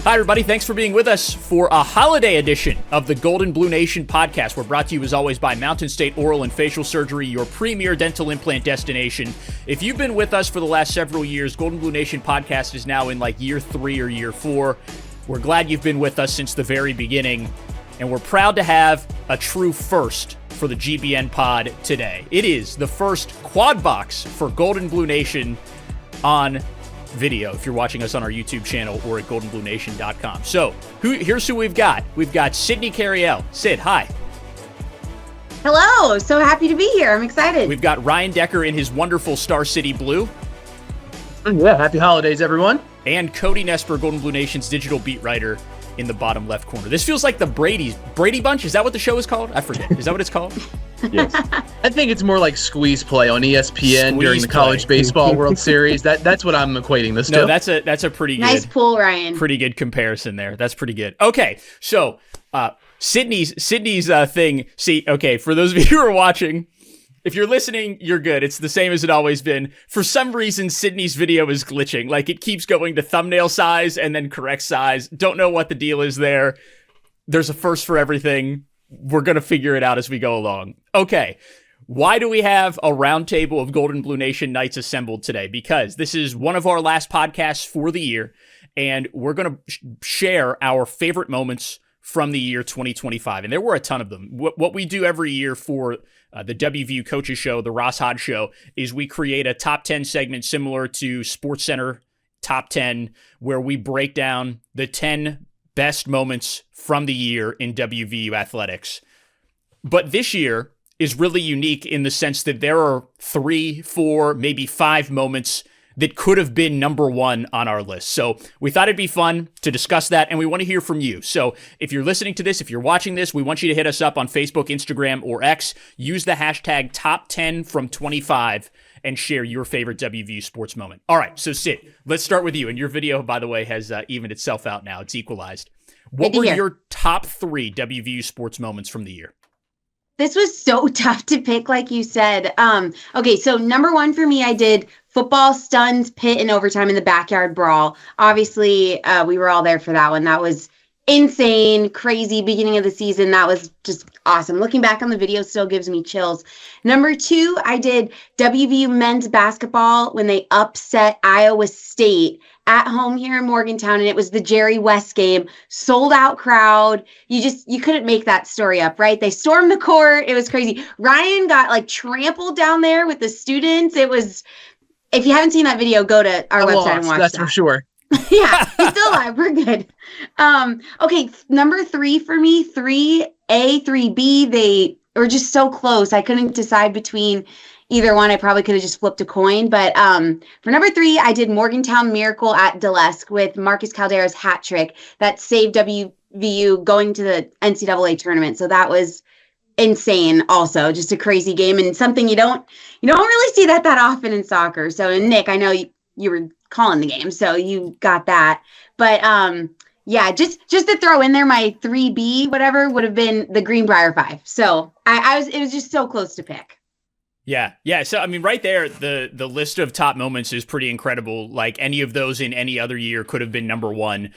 Hi, everybody. Thanks for being with us for a holiday edition of the Golden Blue Nation podcast. We're brought to you, as always, by Mountain State Oral and Facial Surgery, your premier dental implant destination. If you've been with us for the last several years, Golden Blue Nation podcast is now in like year 3 or year 4. We're glad you've been with us since the very beginning, and we're proud to have a true first for the GBN pod today. It is the first quad box for Golden Blue Nation on video if you're watching us on our YouTube channel or at goldenbluenation.com. So here's who we've got. We've got Sydney Carriel. Sid, hi. Hello. So happy to be here. I'm excited. We've got Ryan Decker in his wonderful Star City blue. Yeah, happy holidays, everyone. And Cody Nesper, Golden Blue Nation's digital beat writer, in the bottom left corner. This feels like the Brady Bunch. Is that what the show is called? I forget. Is that what it's called? Yes. I think it's more like squeeze play on ESPN during the College Baseball World Series. That's what I'm equating this to. No, that's a pretty nice pull, Ryan. Pretty good comparison there. That's pretty good. Okay, so Sydney's thing. See, okay, for those of you who are watching, if you're listening, you're good. It's the same as it always been. For some reason, Sydney's video is glitching. Like, it keeps going to thumbnail size and then correct size. Don't know what the deal is there. There's a first for everything. We're going to figure it out as we go along. Okay. Why do we have a roundtable of Golden Blue Nation Knights assembled today? Because this is one of our last podcasts for the year, and we're going to share our favorite moments from the year 2025. And there were a ton of them. What we do every year for the WVU Coaches Show, the Ross Hodge Show, is we create a top 10 segment similar to SportsCenter Top 10, where we break down the 10 best moments from the year in WVU athletics. But this year is really unique in the sense that there are 3, 4, maybe 5 moments that could have been number 1 on our list. So we thought it'd be fun to discuss that, and we want to hear from you. So if you're listening to this, if you're watching this, we want you to hit us up on Facebook, Instagram, or X. Use the hashtag top10from25 and share your favorite WVU sports moment. All right, so Sid, let's start with you. And your video, by the way, has evened itself out now. It's equalized. What were your top 3 WVU sports moments from the year? This was so tough to pick, like you said. Okay, so number 1 for me, I did football stuns, pit, and overtime in the backyard brawl. Obviously, we were all there for that one. That was insane, crazy beginning of the season. That was just awesome. Looking back on the video still gives me chills. Number 2, I did WVU men's basketball when they upset Iowa State at home here in Morgantown, and it was the Jerry West game. Sold out crowd. You couldn't make that story up, right? They stormed the court. It was crazy. Ryan got like trampled down there with the students. It was, if you haven't seen that video, go to our website and watch that's that. for sure. Yeah, he's still alive. We're good. Okay, number 3 for me, 3A, 3B, they were just so close. I couldn't decide between either one. I probably could have just flipped a coin. But for number 3, I did Morgantown Miracle at Delesk with Marcus Caldera's hat trick that saved WVU going to the NCAA tournament. So that was insane. Also, just a crazy game and something you don't really see that often in soccer. So, and Nick, I know you were calling the game, so you got that. But yeah, just to throw in there, my 3B whatever would have been the Greenbrier 5. So it was just so close to pick. Yeah. So I mean, right there, the list of top moments is pretty incredible. Like, any of those in any other year could have been number 1.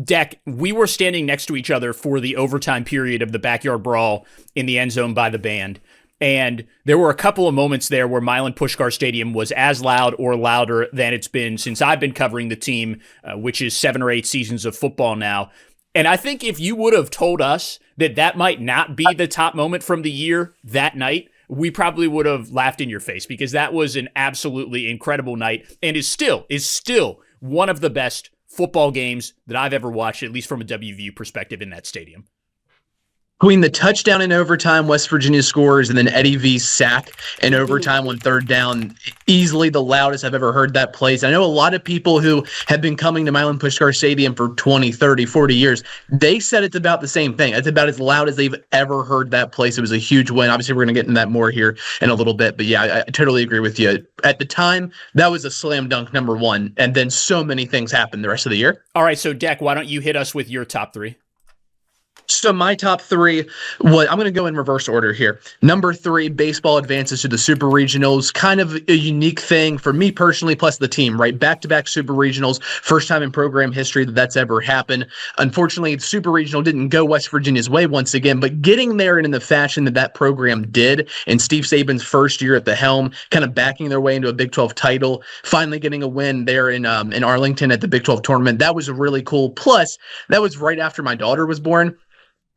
Deck, we were standing next to each other for the overtime period of the backyard brawl in the end zone by the band. And there were a couple of moments there where Milan Puskar Stadium was as loud or louder than it's been since I've been covering the team, which is 7 or 8 seasons of football now. And I think if you would have told us that might not be the top moment from the year that night, we probably would have laughed in your face, because that was an absolutely incredible night and is still one of the best football games that I've ever watched, at least from a WVU perspective, in that stadium. Between the touchdown in overtime, West Virginia scores, and then Eddie V's sack in overtime on 3rd down, easily the loudest I've ever heard that place. I know a lot of people who have been coming to Milan Puskar Stadium for 20, 30, 40 years, they said it's about the same thing. It's about as loud as they've ever heard that place. It was a huge win. Obviously, we're going to get into that more here in a little bit. But yeah, I totally agree with you. At the time, that was a slam dunk number 1. And then so many things happened the rest of the year. All right, so Deck, why don't you hit us with your top 3? So my top three, what I'm going to go in reverse order here. Number 3, baseball advances to the Super Regionals. Kind of a unique thing for me personally, plus the team, right? Back-to-back Super Regionals, first time in program history that's ever happened. Unfortunately, the Super Regional didn't go West Virginia's way once again, but getting there in the fashion that program did, and Steve Saban's first year at the helm, kind of backing their way into a Big 12 title, finally getting a win there in Arlington at the Big 12 tournament, that was really cool. Plus, that was right after my daughter was born.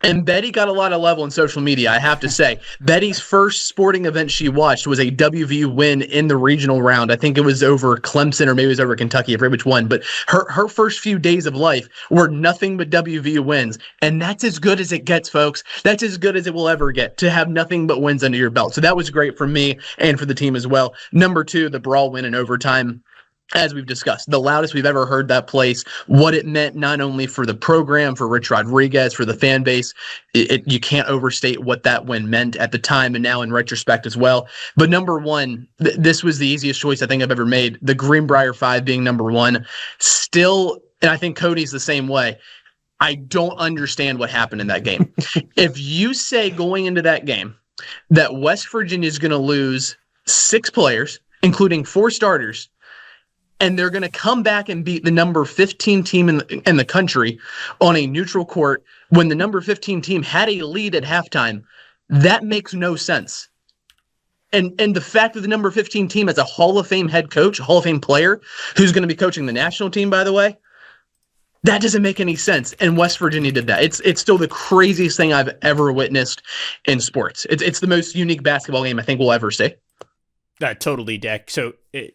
And Betty got a lot of love on social media, I have to say. Betty's first sporting event she watched was a WVU win in the regional round. I think it was over Clemson or maybe it was over Kentucky, I forget which one. But her first few days of life were nothing but WVU wins. And that's as good as it gets, folks. That's as good as it will ever get, to have nothing but wins under your belt. So that was great for me and for the team as well. Number 2, the Brawl win in overtime. As we've discussed, the loudest we've ever heard that place, what it meant not only for the program, for Rich Rodriguez, for the fan base. You can't overstate what that win meant at the time and now in retrospect as well. But number 1, this was the easiest choice I think I've ever made. The Greenbrier 5 being number 1. Still, and I think Cody's the same way, I don't understand what happened in that game. If you say going into that game that West Virginia is going to lose 6 players, including 4 starters, and they're going to come back and beat the number 15 team in the country on a neutral court when the number 15 team had a lead at halftime, that makes no sense. And the fact that the number 15 team has a Hall of Fame head coach, a Hall of Fame player, who's going to be coaching the national team, by the way, that doesn't make any sense. And West Virginia did that. It's still the craziest thing I've ever witnessed in sports. It's the most unique basketball game I think we'll ever see. Totally, Deck. So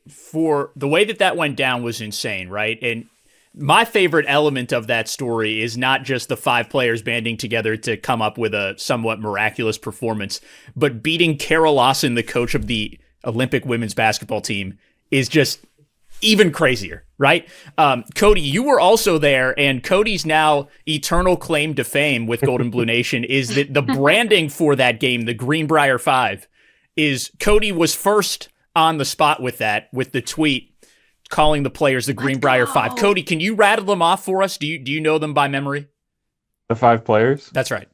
for the way that went down was insane, right? And my favorite element of that story is not just the 5 players banding together to come up with a somewhat miraculous performance, but beating Carol Lawson, the coach of the Olympic women's basketball team, is just even crazier, right? Cody, you were also there, and Cody's now eternal claim to fame with Golden Blue Nation is that the branding for that game, the Greenbrier 5, is Cody was first on the spot with that, with the tweet calling the players the Greenbrier 5. Cody, can you rattle them off for us? Do you know them by memory? The 5 players? That's right.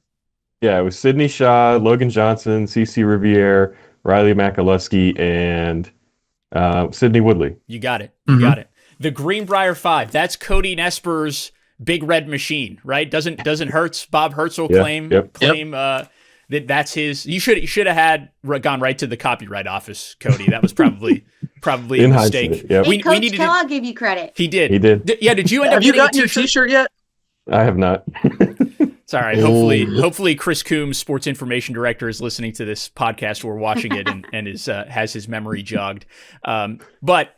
Yeah, it was Sydney Shaw, Logan Johnson, CeCe Riviere, Riley McAlusky, and Sydney Woodley. You got it. You got it. The Greenbrier 5. That's Cody Nesper's big red machine, right? Doesn't Bob Hertzel claim that's his. You should have gone right to the copyright office, Cody. That was probably a mistake. Yep. Hey, Coach Kellogg gave you credit. He did. Yeah, did you end up getting a your t-shirt yet? I have not. It's all right. Hopefully Chris Coombs, sports information director, is listening to this podcast or watching it and is has his memory jogged. But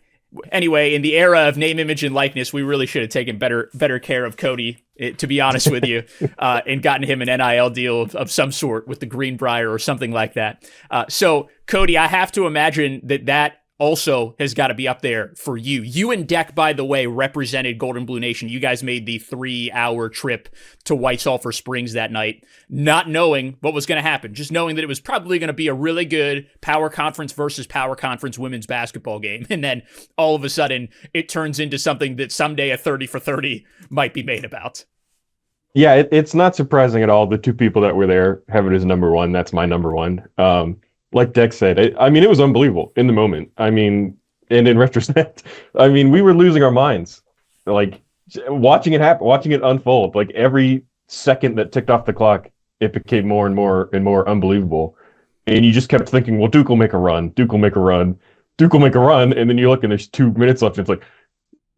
anyway, in the era of name, image, and likeness, we really should have taken better care of Cody, to be honest with you, and gotten him an NIL deal of some sort with the Greenbrier or something like that. So, Cody, I have to imagine that also has got to be up there for you. You and Deck, by the way, represented Golden Blue Nation. You guys made the 3-hour trip to White Sulphur Springs that night, not knowing what was going to happen, just knowing that it was probably going to be a really good Power Conference versus Power Conference women's basketball game. And then all of a sudden it turns into something that someday a 30 for 30 might be made about. Yeah, it's not surprising at all. The 2 people that were there have it as number 1. That's my number 1. Like Deck said, it was unbelievable in the moment. And in retrospect, we were losing our minds. Like, watching it happen, watching it unfold, like every second that ticked off the clock, it became more and more and more unbelievable. And you just kept thinking, well, Duke will make a run. Duke will make a run. Duke will make a run. And then you look and there's 2 minutes left. And it's like,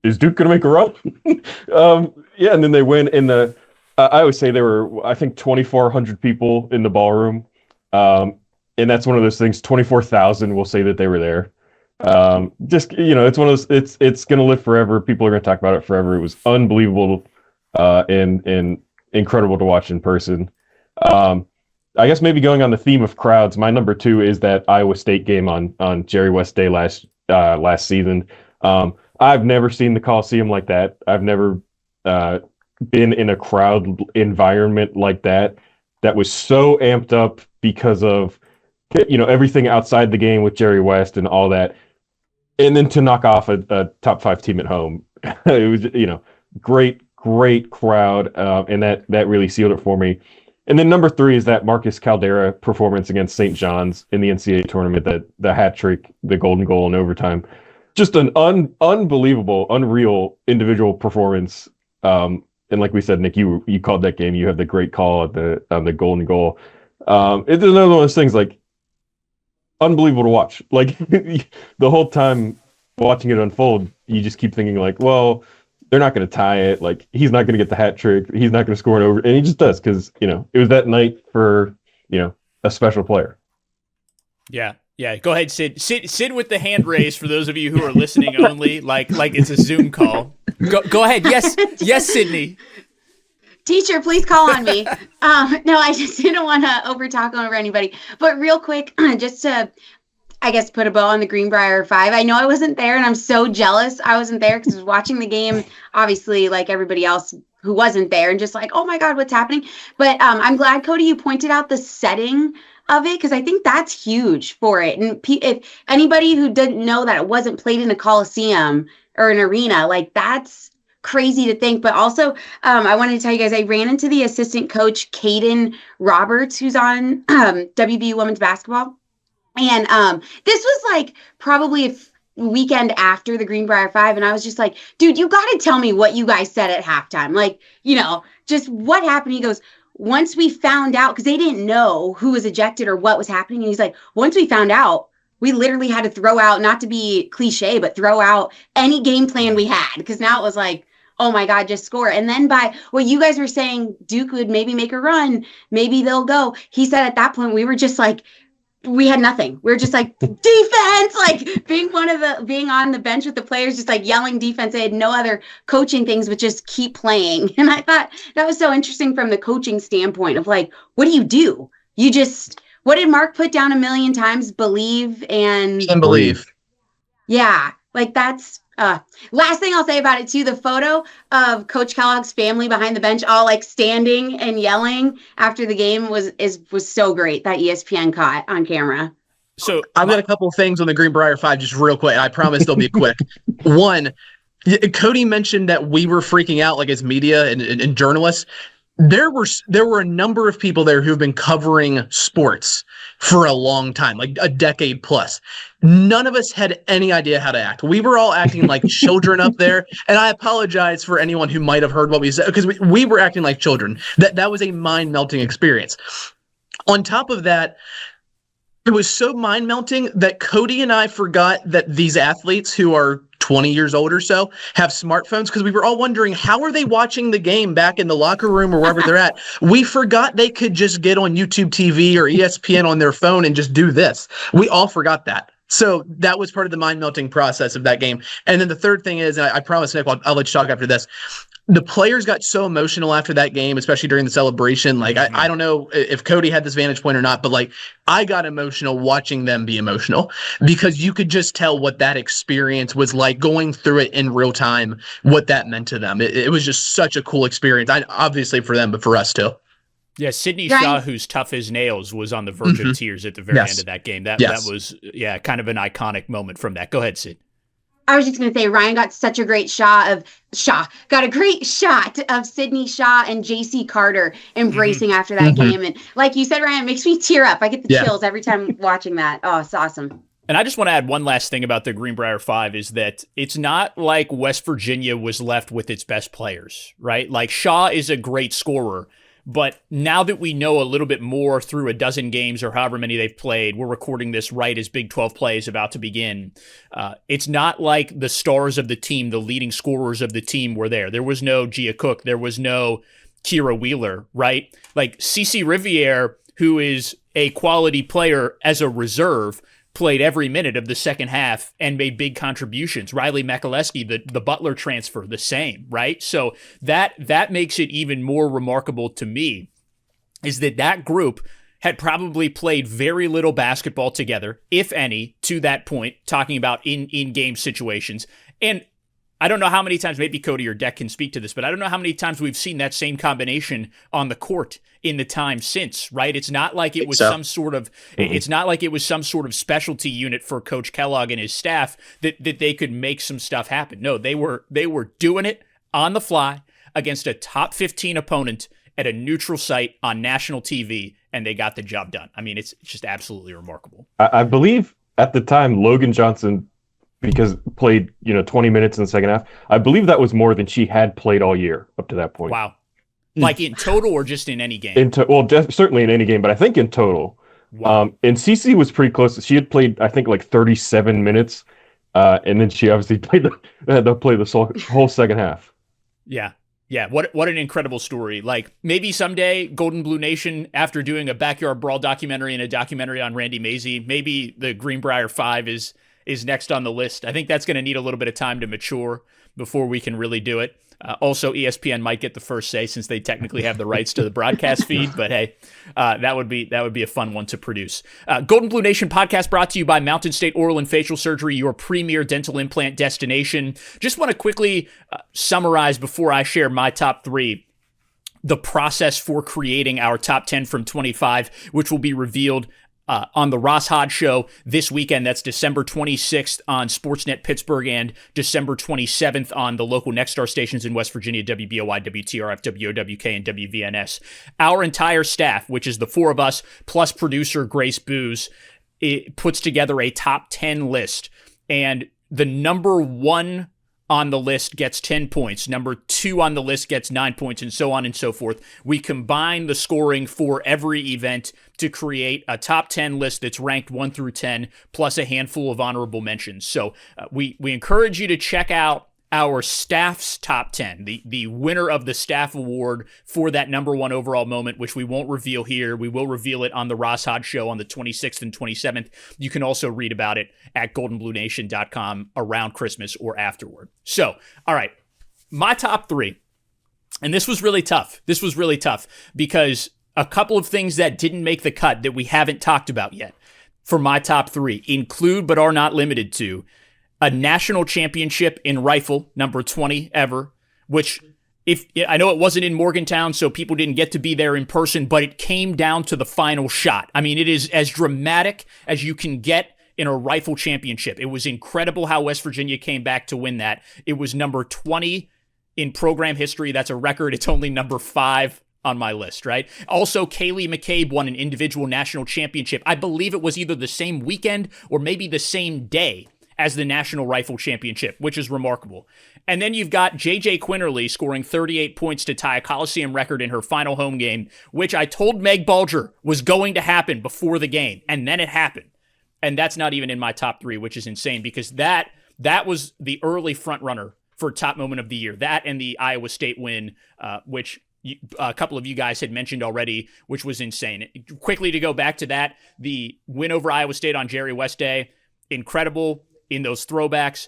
is Duke going to make a run? Yeah. And then they win in the, I always say there were, I think, 2,400 people in the ballroom. And that's one of those things, 24,000 will say that they were there. It's one of those, it's going to live forever. People are going to talk about it forever. It was unbelievable and incredible to watch in person. I guess maybe going on the theme of crowds, my number 2 is that Iowa State game on Jerry West Day last season. I've never seen the Coliseum like that. I've never been in a crowd environment like that was so amped up because of everything outside the game with Jerry West and all that, and then to knock off a top 5 team at home, it was great crowd, and that really sealed it for me. And then number 3 is that Marcus Caldera performance against St. John's in the NCAA tournament, that the hat trick, the golden goal in overtime. Just an unbelievable, unreal individual performance. And like we said, Nick, you called that game. You had the great call at the golden goal. It's another one of those things, like, unbelievable to watch. Like, the whole time watching it unfold, you just keep thinking, like, well, they're not going to tie it. Like, he's not going to get the hat trick. He's not going to score an over. And he just does, because, it was that night for, a special player. Yeah. Yeah. Go ahead, Sid. Sid with the hand raised for those of you who are listening only, like it's a Zoom call. Go ahead. Yes. Yes, Sydney. Teacher, please call on me. No, I just didn't want to talk over anybody. But real quick, just to, I guess, put a bow on the Greenbrier 5. I know I wasn't there, and I'm so jealous I wasn't there because I was watching the game, obviously, like everybody else who wasn't there, and just like, oh my God, what's happening? But I'm glad, Cody, you pointed out the setting of it, because I think that's huge for it. And if anybody who didn't know that it wasn't played in a Coliseum or an arena, like, that's crazy to think. But also, I wanted to tell you guys, I ran into the assistant coach, Caden Roberts, who's on WVU women's basketball. And this was like probably a weekend after the Greenbrier 5. And I was just like, dude, you got to tell me what you guys said at halftime. Like, just what happened. He goes, once we found out, because they didn't know who was ejected or what was happening. And he's like, once we found out, we literally had to throw out, not to be cliche, but throw out any game plan we had. Because now it was like, oh my God, just score. And then by what you guys were saying, Duke would maybe make a run. Maybe they'll go. He said at that point, we were just like, we had nothing. We were just like, defense, like being on the bench with the players, just like yelling defense. They had no other coaching things, but just keep playing. And I thought that was so interesting from the coaching standpoint of like, what do? What did Mark put down a million times? Believe and believe. Yeah. Like that's, last thing I'll say about it too, the photo of Coach Kellogg's family behind the bench, all like standing and yelling after the game was so great that ESPN caught on camera. So I've got a couple of things on the Greenbrier 5, just real quick. I promise they'll be quick. One, Cody mentioned that we were freaking out, like as media and journalists. There were a number of people there who've been covering sports for a long time, like a decade plus. None of us had any idea how to act. We were all acting like children up there. And I apologize for anyone who might have heard what we said, because we were acting like children. That was a mind-melting experience. On top of that, it was so mind-melting that Cody and I forgot that these athletes who are 20 years old or so have smartphones, because we were all wondering, how are they watching the game back in the locker room or wherever they're at? We forgot they could just get on YouTube TV or ESPN on their phone and just do this. We all forgot that. So that was part of the mind-melting process of that game. And then the third thing is, and I promise, Nick, I'll let you talk after this. The players got so emotional after that game, especially during the celebration. Like, I don't know if Cody had this vantage point or not, but like, I got emotional watching them be emotional, because you could just tell what that experience was like, going through it in real time, what that meant to them. It was just such a cool experience. Obviously for them, but for us too. Yeah, Sydney Shaw, who's tough as nails, was on the verge of tears at the very end of that game. That was, kind of an iconic moment from that. Go ahead, Sid. I was just going to say, Ryan got such a great shot of Sydney Shaw and JC Carter embracing after that game. And like you said, Ryan, it makes me tear up. I get the chills every time watching that. Oh, it's awesome. And I just want to add one last thing about the Greenbrier 5 is that it's not like West Virginia was left with its best players, right? Like, Shaw is a great scorer. But now that we know a little bit more through a dozen games or however many they've played, we're recording this right as Big 12 play is about to begin. It's not like the stars of the team, the leading scorers of the team were there. There was no Gia Cook. There was no Kira Wheeler, right? Like, Cece Riviere, who is a quality player as a reserve, played every minute of the second half and made big contributions. Riley McAleskey, the Butler transfer, the same, right? So that makes it even more remarkable to me, is that group had probably played very little basketball together, if any, to that point, talking about in-game situations. And I don't know how many times, maybe Cody or Deck can speak to this, but I don't know how many times we've seen that same combination on the court in the time since, right? It's not like it was some sort of specialty unit for Coach Kellogg and his staff that they could make some stuff happen. No, they were doing it on the fly against a top 15 opponent at a neutral site on national TV, and they got the job done. I mean, it's just absolutely remarkable. I believe at the time Logan Johnson, because played 20 minutes in the second half, I believe that was more than she had played all year up to that point. Wow. Like in total or just in any game? Certainly in any game, but I think in total. Wow. And Cece was pretty close. She had played, I think, like 37 minutes, and then she obviously had to play the whole second half. Yeah. Yeah, what an incredible story. Like, maybe someday Golden Blue Nation, after doing a Backyard Brawl documentary and a documentary on Randy Mazey, maybe the Greenbrier 5 is next on the list. I think that's going to need a little bit of time to mature before we can really do it. Also, ESPN might get the first say since they technically have the rights to the broadcast feed. But hey, that would be a fun one to produce. Golden Blue Nation podcast brought to you by Mountain State Oral and Facial Surgery, your premier dental implant destination. Just want to quickly summarize before I share my top 3. The process for creating our top 10 from 25, which will be revealed on the Ross Hodge Show this weekend. That's December 26th on Sportsnet Pittsburgh and December 27th on the local Nexstar stations in West Virginia, WBOI, WTRF, WOWK, and WVNS. Our entire staff, which is the 4 of us, plus producer Grace Booz, it puts together a top 10 list. And the number 1 on the list gets 10 points. Number 2 on the list gets 9 points, and so on and so forth. We combine the scoring for every event to create a top 10 list that's ranked 1 through 10, plus a handful of honorable mentions. So we encourage you to check out our staff's top 10, the winner of the staff award for that number 1 overall moment, which we won't reveal here. We will reveal it on the Ross Hodge Show on the 26th and 27th. You can also read about it at goldenbluenation.com around Christmas or afterward. So, all right, my top 3. And this was really tough. Because a couple of things that didn't make the cut that we haven't talked about yet for my top 3 include, but are not limited to, a national championship in rifle, number 20 ever, which I know it wasn't in Morgantown, so people didn't get to be there in person, but it came down to the final shot. I mean, it is as dramatic as you can get in a rifle championship. It was incredible how West Virginia came back to win that. It was number 20 in program history. That's a record. It's only number 5 on my list, right? Also, Kaylee McCabe won an individual national championship. I believe it was either the same weekend or maybe the same day as the National Rifle Championship, which is remarkable. And then you've got J.J. Quinterly scoring 38 points to tie a Coliseum record in her final home game, which I told Meg Balger was going to happen before the game, and then it happened. And that's not even in my top 3, which is insane, because that was the early front runner for top moment of the year. That and the Iowa State win, which a couple of you guys had mentioned already, which was insane. Quickly to go back to that, the win over Iowa State on Jerry West Day, incredible. In those throwbacks,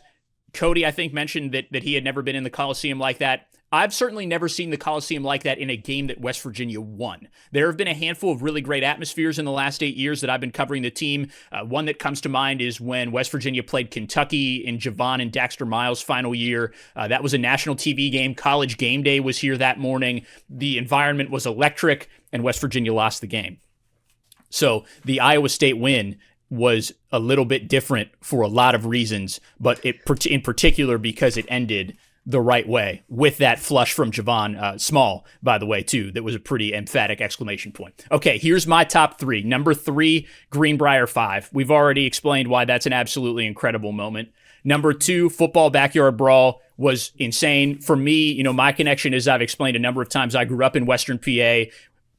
Cody, I think, mentioned that he had never been in the Coliseum like that. I've certainly never seen the Coliseum like that in a game that West Virginia won. There have been a handful of really great atmospheres in the last 8 years that I've been covering the team. One that comes to mind is when West Virginia played Kentucky in Javon and Daxter Miles' final year. That was a national TV game. College Game Day was here that morning. The environment was electric, and West Virginia lost the game. So the Iowa State win was a little bit different for a lot of reasons, but in particular because it ended the right way with that flush from Javon Small, by the way, too. That was a pretty emphatic exclamation point. Okay, here's my top 3. Number 3, Greenbrier 5. We've already explained why that's an absolutely incredible moment. Number 2, football backyard brawl was insane. For me, my connection, as I've explained a number of times, I grew up in Western PA.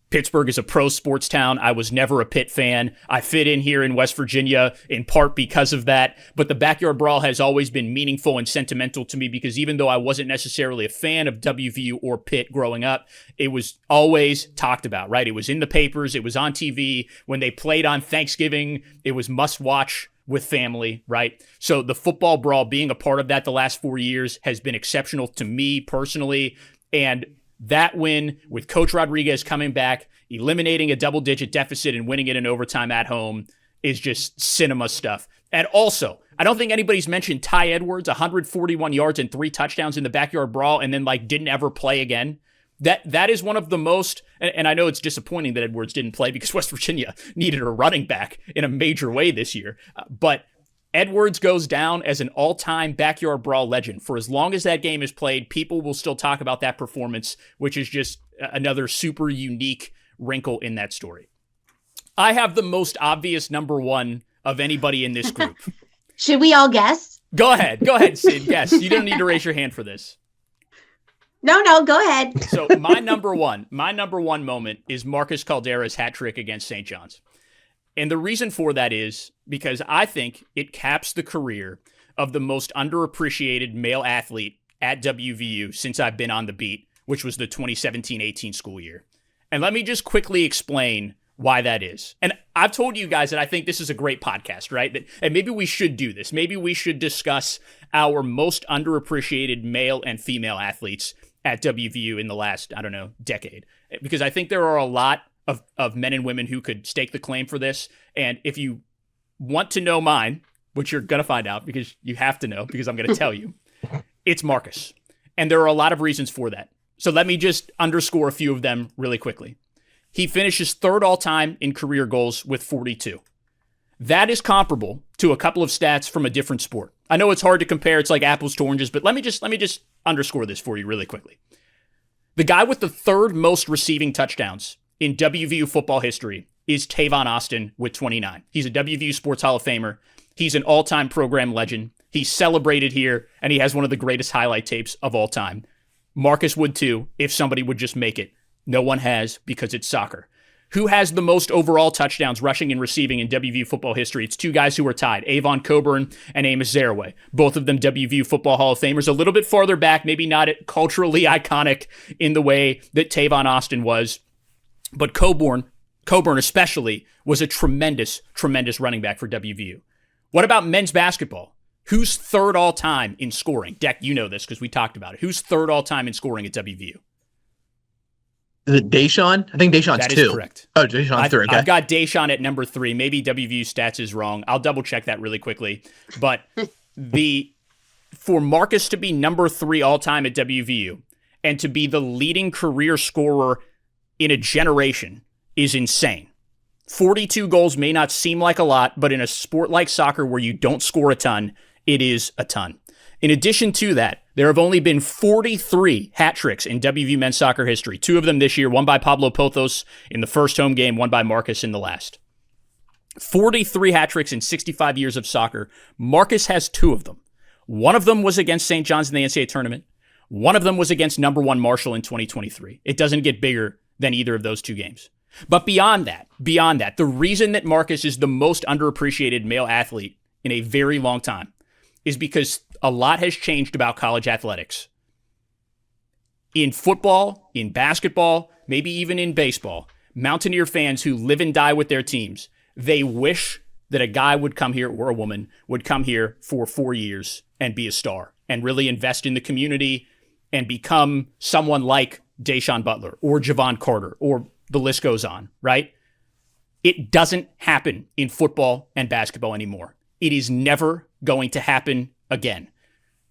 Pittsburgh is a pro sports town. I was never a Pitt fan. I fit in here in West Virginia in part because of that. But the backyard brawl has always been meaningful and sentimental to me because even though I wasn't necessarily a fan of WVU or Pitt growing up, it was always talked about, right? It was in the papers. It was on TV. When they played on Thanksgiving, it was must watch with family, right? So the football brawl, being a part of that the last 4 years, has been exceptional to me personally. And that win with Coach Rodriguez coming back, eliminating a double-digit deficit and winning it in overtime at home is just cinema stuff. And also, I don't think anybody's mentioned Ty Edwards, 141 yards and 3 touchdowns in the backyard brawl, and then didn't ever play again. That is one of the most, and I know it's disappointing that Edwards didn't play because West Virginia needed a running back in a major way this year. But Edwards goes down as an all-time backyard brawl legend. For as long as that game is played, people will still talk about that performance, which is just another super unique wrinkle in that story. I have the most obvious number one of anybody in this group. Should we all guess? Go ahead, Sid. Guess. You don't need to raise your hand for this. No, go ahead. So my number one moment is Marcus Caldera's hat trick against St. John's. And the reason for that is because I think it caps the career of the most underappreciated male athlete at WVU since I've been on the beat, which was the 2017-18 school year. And let me just quickly explain why that is. And I've told you guys that I think this is a great podcast, right? And maybe we should do this. Maybe we should discuss our most underappreciated male and female athletes at WVU in the last, decade. Because I think there are a lot of men and women who could stake the claim for this. And if you want to know mine, which you're going to find out because you have to know because I'm going to tell you, it's Marcus. And there are a lot of reasons for that. So let me just underscore a few of them really quickly. He finishes third all-time in career goals with 42. That is comparable to a couple of stats from a different sport. I know it's hard to compare. It's like apples to oranges, but let me just underscore this for you really quickly. The guy with the third most receiving touchdowns in WVU football history is Tavon Austin with 29. He's a WVU Sports Hall of Famer. He's an all-time program legend. He's celebrated here, and he has one of the greatest highlight tapes of all time. Marcus would too, if somebody would just make it. No one has, because it's soccer. Who has the most overall touchdowns rushing and receiving in WVU football history? It's two guys who are tied, Avon Coburn and Amos Zaraway. Both of them WVU Football Hall of Famers. A little bit farther back, maybe not culturally iconic in the way that Tavon Austin was, but Coburn especially was a tremendous, tremendous running back for WVU. What about men's basketball? Who's third all time in scoring? Deck, you know this because we talked about it. Who's third all time in scoring at WVU? Is it Deshaun? I think Deshaun's 2. That is correct. Oh, Deshaun's 3. Okay. I've got Deshaun at number 3. Maybe WVU stats is wrong. I'll double check that really quickly. But for Marcus to be number 3 all time at WVU and to be the leading career scorer in a generation is insane. 42 goals may not seem like a lot, but in a sport like soccer where you don't score a ton, it is a ton. In addition to that, there have only been 43 hat tricks in WVU men's soccer history. 2 of them this year, one by Pablo Pothos in the first home game, one by Marcus in the last. 43 hat tricks in 65 years of soccer. Marcus has 2 of them. One of them was against St. John's in the NCAA tournament. One of them was against number 1 Marshall in 2023. It doesn't get bigger than either of those 2 games. But beyond that, the reason that Marcus is the most underappreciated male athlete in a very long time is because a lot has changed about college athletics. In football, in basketball, maybe even in baseball, Mountaineer fans who live and die with their teams, they wish that a guy would come here or a woman would come here for 4 years and be a star and really invest in the community and become someone like Deshaun Butler or Javon Carter, or the list goes on, right? It doesn't happen in football and basketball anymore. It is never going to happen again.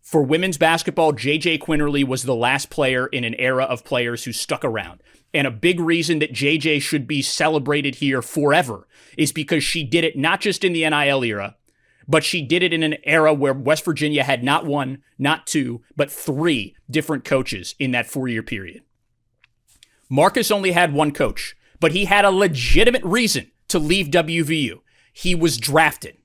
For women's basketball, JJ Quinterly was the last player in an era of players who stuck around. And a big reason that JJ should be celebrated here forever is because she did it not just in the NIL era, but she did it in an era where West Virginia had not 1, not 2, but 3 different coaches in that 4-year period. Marcus only had 1 coach, but he had a legitimate reason to leave WVU. He was drafted.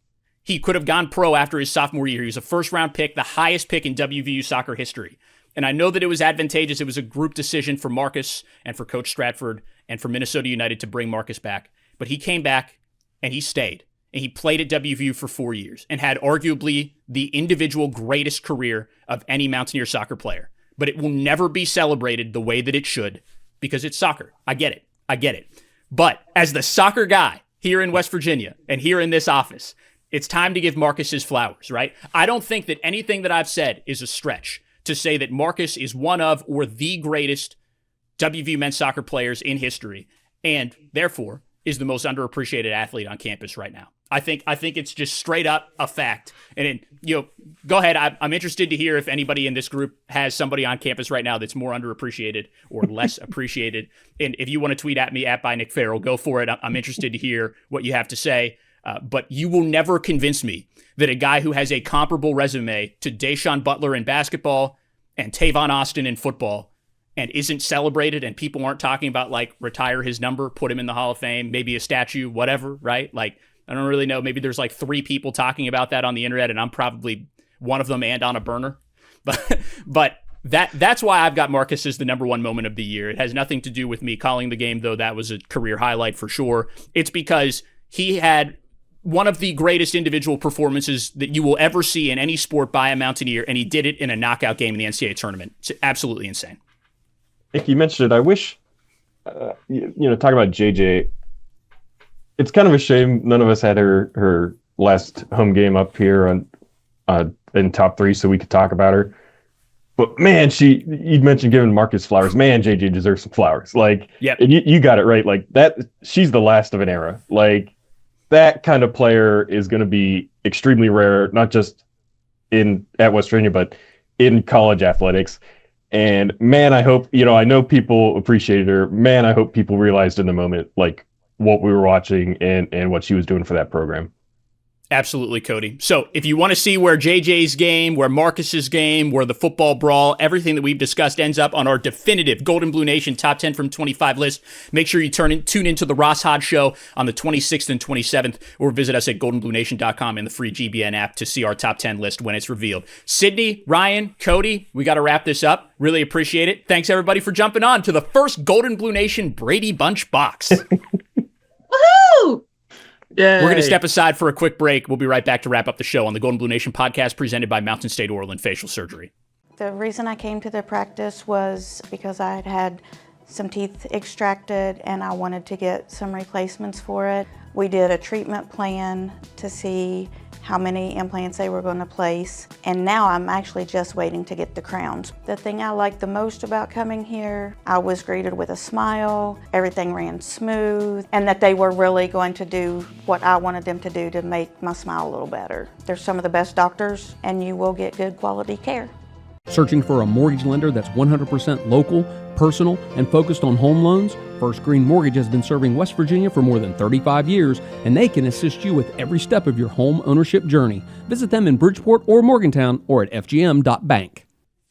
He could have gone pro after his sophomore year. He was a first-round pick, the highest pick in WVU soccer history. And I know that it was advantageous. It was a group decision for Marcus and for Coach Stratford and for Minnesota United to bring Marcus back. But he came back and he stayed. And he played at WVU for 4 years and had arguably the individual greatest career of any Mountaineer soccer player. But it will never be celebrated the way that it should because it's soccer. I get it. But as the soccer guy here in West Virginia and here in this office, it's time to give Marcus his flowers, right? I don't think that anything that I've said is a stretch to say that Marcus is one of or the greatest WVU men's soccer players in history and therefore is the most underappreciated athlete on campus right now. I think it's just straight up a fact. And go ahead. I'm interested to hear if anybody in this group has somebody on campus right now that's more underappreciated or less appreciated. And if you want to tweet at me @by Nick Farrell, go for it. I'm interested to hear what you have to say. But you will never convince me that a guy who has a comparable resume to Deshaun Butler in basketball and Tavon Austin in football and isn't celebrated and people aren't talking about like retire his number, put him in the Hall of Fame, maybe a statue, whatever, right? Like, I don't really know. Maybe there's like 3 people talking about that on the internet and I'm probably one of them and on a burner. But that's why I've got Marcus as the number 1 moment of the year. It has nothing to do with me calling the game, though that was a career highlight for sure. It's because he had one of the greatest individual performances that you will ever see in any sport by a Mountaineer, and he did it in a knockout game in the NCAA tournament. It's absolutely insane. Nick, you mentioned it. I wish, talking about JJ, it's kind of a shame none of us had her last home game up here in top 3 so we could talk about her. But man, you mentioned giving Marcus flowers. Man, JJ deserves some flowers. Like, yep. And you got it right. Like that, she's the last of an era. Like that kind of player is going to be extremely rare, not just at West Virginia, but in college athletics. And man, I hope, I know people appreciated her. Man, I hope people realized in the moment, like what we were watching and what she was doing for that program. Absolutely, Cody. So if you want to see where JJ's game, where Marcus's game, where the football brawl, everything that we've discussed ends up on our definitive Golden Blue Nation top 10 from 25 list, make sure you tune into the Ross Hodge Show on the 26th and 27th, or visit us at goldenbluenation.com and the free GBN app to see our top 10 list when it's revealed. Sydney, Ryan, Cody, we got to wrap this up. Really appreciate it. Thanks, everybody, for jumping on to the first Golden Blue Nation Brady Bunch box. Woohoo! Yay. We're going to step aside for a quick break. We'll be right back to wrap up the show on the Golden Blue Nation podcast presented by Mountain State Oral and Facial Surgery. The reason I came to the practice was because I had some teeth extracted and I wanted to get some replacements for it. We did a treatment plan to see how many implants they were going to place, and now I'm actually just waiting to get the crowns. The thing I like the most about coming here, I was greeted with a smile, everything ran smooth, and that they were really going to do what I wanted them to do to make my smile a little better. They're some of the best doctors, and you will get good quality care. Searching for a mortgage lender that's 100% local, personal, and focused on home loans? First Green Mortgage has been serving West Virginia for more than 35 years, and they can assist you with every step of your home ownership journey. Visit them in Bridgeport or Morgantown or at fgm.bank.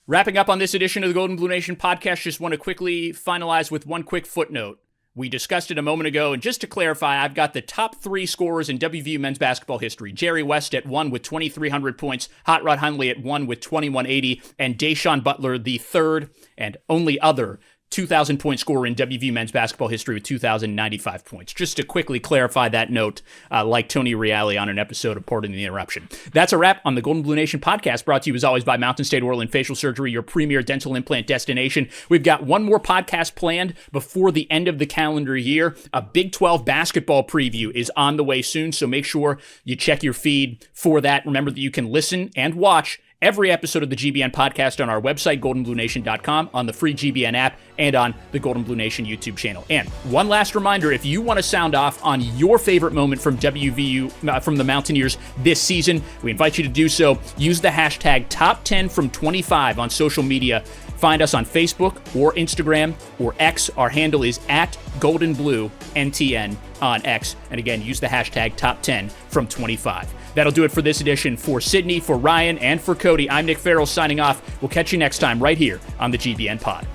Wrapping up on this edition of the Golden Blue Nation podcast, just want to quickly finalize with one quick footnote. We discussed it a moment ago, and just to clarify, I've got the top 3 scorers in WVU men's basketball history. Jerry West at 1 with 2,300 points, Hot Rod Hundley at 1 with 2,180, and Deshaun Butler, the third and only other 2,000-point scorer in WVU men's basketball history with 2,095 points. Just to quickly clarify that note, like Tony Reale on an episode of Pardon the Interruption. That's a wrap on the Golden Blue Nation podcast, brought to you as always by Mountain State Oral and Facial Surgery, your premier dental implant destination. We've got one more podcast planned before the end of the calendar year. A Big 12 basketball preview is on the way soon, so make sure you check your feed for that. Remember that you can listen and watch every episode of the GBN podcast on our website, goldenbluenation.com, on the free GBN app, and on the Golden Blue Nation YouTube channel. And one last reminder, if you want to sound off on your favorite moment from WVU, from the Mountaineers this season, we invite you to do so. Use the hashtag top10from25 on social media. Find us on Facebook or Instagram or X. Our handle is at GoldenBlueNTN on X. And again, use the hashtag top10from25. That'll do it for this edition. For Sydney, for Ryan, and for Cody, I'm Nick Farrell signing off. We'll catch you next time right here on the GBN Pod.